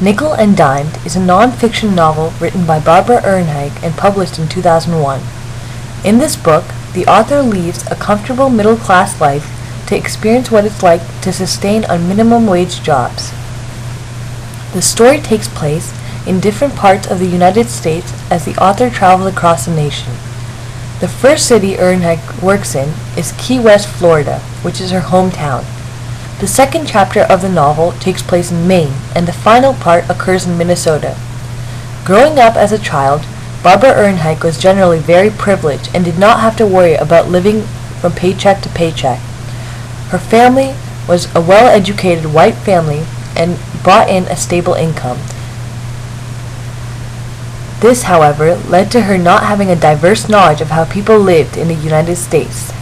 Nickel and Dimed is a non-fiction novel written by Barbara Ehrenreich and published in 2001. In this book, the author leaves a comfortable middle-class life to experience what it's like to sustain on minimum wage jobs. The story takes place in different parts of the United States as the author travels across the nation. The first city Ehrenreich works in is Key West, Florida, which is her hometown. The second chapter of the novel takes place in Maine, and the final part occurs in Minnesota. Growing up as a child, Barbara Ehrenreich was generally very privileged and did not have to worry about living from paycheck to paycheck. Her family was a well-educated white family and brought in a stable income. This, however, led to her not having a diverse knowledge of how people lived in the United States.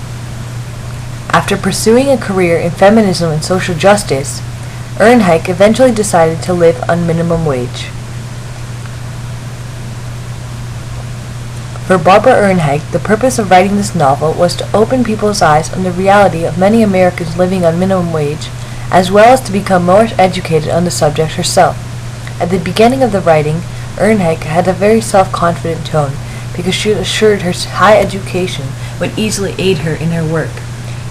After pursuing a career in feminism and social justice, Ehrenreich eventually decided to live on minimum wage. For Barbara Ehrenreich, the purpose of writing this novel was to open people's eyes on the reality of many Americans living on minimum wage, as well as to become more educated on the subject herself. At the beginning of the writing, Ehrenreich had a very self-confident tone because she assured her high education would easily aid her in her work.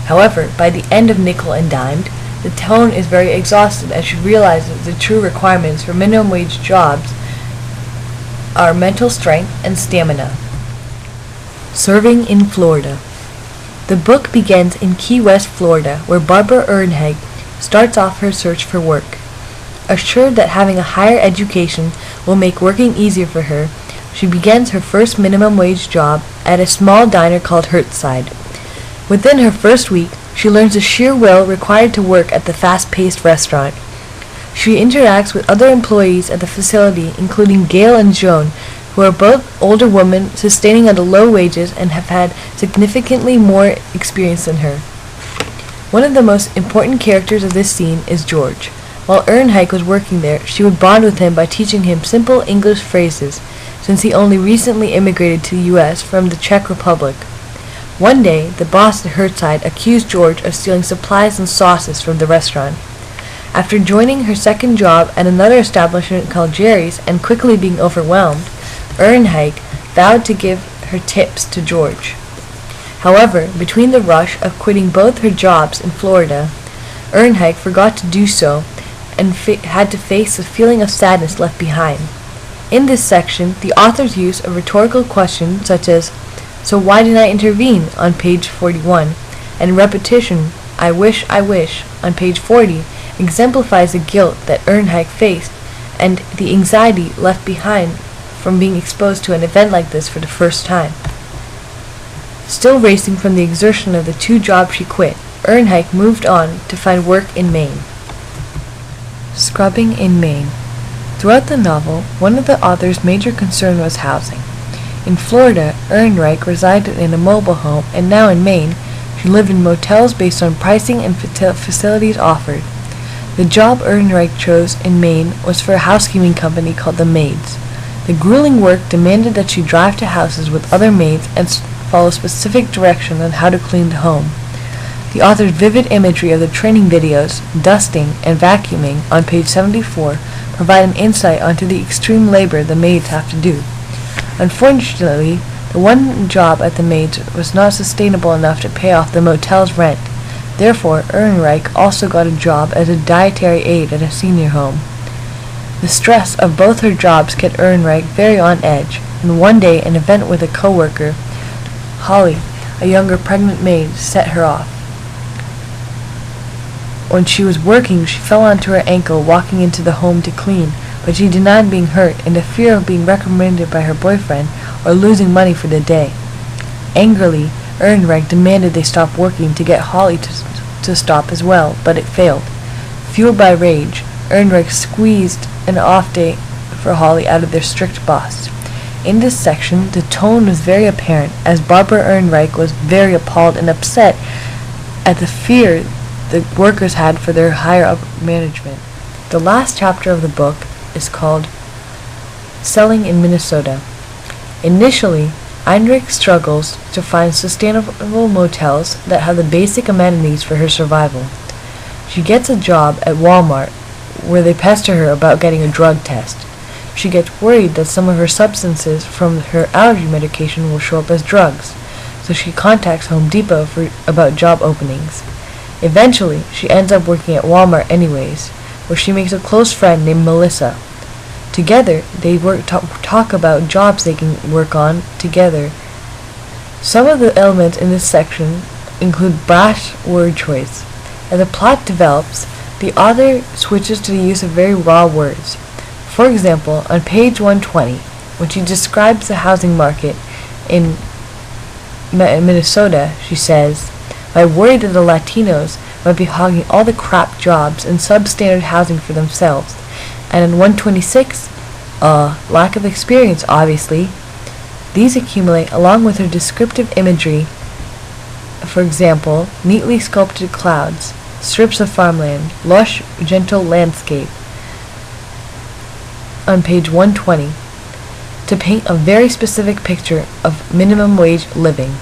However, by the end of Nickel and Dimed, the tone is very exhausted as she realizes the true requirements for minimum wage jobs are mental strength and stamina. Serving in Florida. The book begins in Key West, Florida, where Barbara Ehrenreich starts off her search for work. Assured that having a higher education will make working easier for her, she begins her first minimum wage job at a small diner called Hertzside. Within her first week, she learns the sheer will required to work at the fast-paced restaurant. She interacts with other employees at the facility, including Gail and Joan, who are both older women sustaining on the low wages and have had significantly more experience than her. One of the most important characters of this scene is George. While Ehrenreich was working there, she would bond with him by teaching him simple English phrases, since he only recently immigrated to the U.S. from the Czech Republic. One day, the boss at Hertzside accused George of stealing supplies and sauces from the restaurant. After joining her second job at another establishment called Jerry's and quickly being overwhelmed, Ehrenreich vowed to give her tips to George. However, between the rush of quitting both her jobs in Florida, Ehrenreich forgot to do so and had to face the feeling of sadness left behind. In this section, the author's use of rhetorical questions such as, "So why didn't I intervene?" on page 41, and repetition, I wish," on page 40, exemplifies the guilt that Ehrenreich faced and the anxiety left behind from being exposed to an event like this for the first time. Still racing from the exertion of the two jobs she quit, Ehrenreich moved on to find work in Maine. Scrubbing in Maine. Throughout the novel, one of the author's major concerns was housing. In Florida, Ehrenreich resided in a mobile home, and now in Maine, she lived in motels based on pricing and facilities offered. The job Ehrenreich chose in Maine was for a housekeeping company called the Maids. The grueling work demanded that she drive to houses with other maids and follow specific directions on how to clean the home. The author's vivid imagery of the training videos, dusting, and vacuuming on page 74 provide an insight onto the extreme labor the maids have to do. Unfortunately, the one job at the Maids was not sustainable enough to pay off the motel's rent. Therefore, Ehrenreich also got a job as a dietary aide at a senior home. The stress of both her jobs kept Ehrenreich very on edge, and one day an event with a co-worker, Holly, a younger pregnant maid, set her off. When she was working, she fell onto her ankle walking into the home to clean, but she denied being hurt in the fear of being reprimanded by her boyfriend or losing money for the day. Angrily, Ehrenreich demanded they stop working to get Holly to stop as well, but it failed. Fueled by rage, Ehrenreich squeezed an off day for Holly out of their strict boss. In this section, the tone was very apparent, as Barbara Ehrenreich was very appalled and upset at the fear the workers had for their higher-up management. The last chapter of the book is called Selling in Minnesota. Initially, Heinrich struggles to find sustainable motels that have the basic amenities for her survival. She gets a job at Walmart, where they pester her about getting a drug test. She gets worried that some of her substances from her allergy medication will show up as drugs, so she contacts Home Depot about job openings. Eventually, she ends up working at Walmart anyways, where she makes a close friend named Melissa. Together, they talk about jobs they can work on together. Some of the elements in this section include brash word choice. As the plot develops, the author switches to the use of very raw words. For example, on page 120, when she describes the housing market in Minnesota, she says, "I worry that the Latinos might be hogging all the crap jobs and substandard housing for themselves." And on 126, lack of experience, obviously. These accumulate along with her descriptive imagery, for example, neatly sculpted clouds, strips of farmland, lush, gentle landscape, on page 120, to paint a very specific picture of minimum wage living.